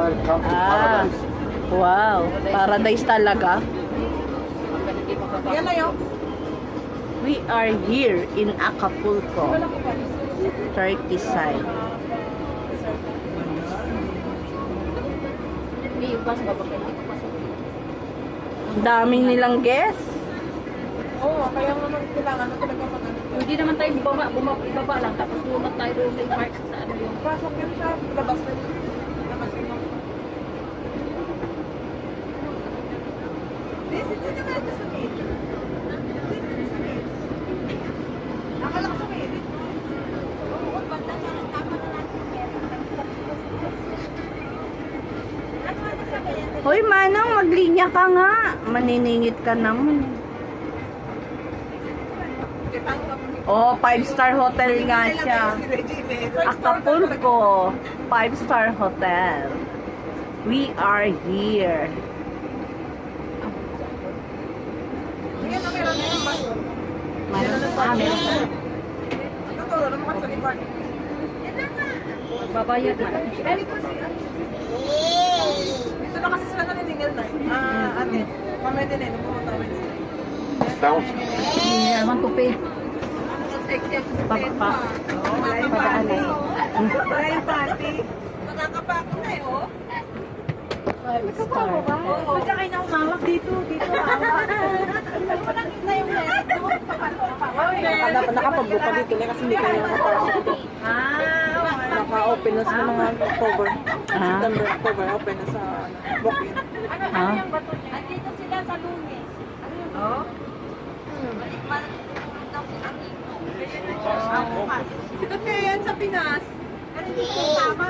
Welcome to Ah, paradise. wow. Paradise talaga. Yan na yun. We are here in Acapulco, Turkey side. Ang dami nilang guests. Oo, kaya naman kailangan na talaga mag-ano. Hindi naman tayo ibaba lang, tapos lumat tayo doon sa park sa ano yung Pasok yun siya, labas na yun. Labas yun. This is the man sa mid. Nakala ko sa mid. Oo, banda na. Tama na natin. Hoy, Manang, maglinya ka nga. Maniningit ka naman. Oh, 5-star hotel nga siya. Acapulco, 5-star hotel. We are here. Ngayon na meron na yung baso. Meron pa. Tuturo naman kasi sa lipan. babayad na. Dito na kasi sila naniningil na. Ate, mamaya din eh, nung pumunta Wednesday. Down. Hindi naman tupi. Papa. Padaan eh. Wala yung party. Makakapako na eh, oh. Five-star hotel. Ba't kayo na umawak dito? Dito hawak. Nakita yung net. Nakapag-book ka dito na kasi hindi kayo nakapasok. Naka-open na sa mga October. September, October, open na sa walk-in. Ha? Andito sila sa Lunes. Oh? Dito kayo yan sa Pinas. Pero dito sama.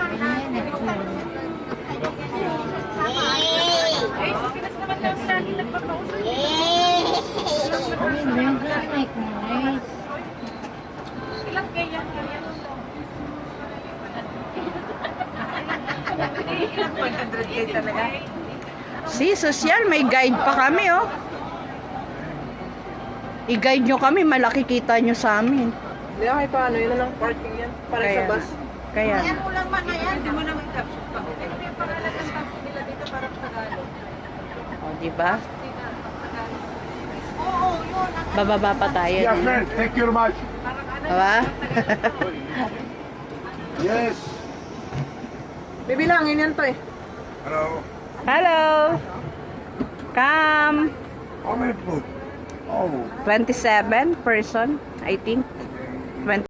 Ay, sa Pinas naman lang lagi nagpapauso. Ilang kaya? Ilang 100K talaga. Si social, may guide pa kami, oh. I-guide nyo kami, malaki kita nyo sa amin. Hindi ako paano, yun na lang parking yan. Para sa Kaya, bus. kaya. Yan ulang mga yan. Hindi mo na mag-caption pa. Ano yung pangalan ng taxi nila dito para sa Tagalog? O, diba? Oo, yun. Bababa pa tayo. Yeah, Di? friend. Thank you very much. Diba? Yes. Bibilangin yan to eh. Hello. Hello! Come! How many food? Oh. 27 person, I think. 20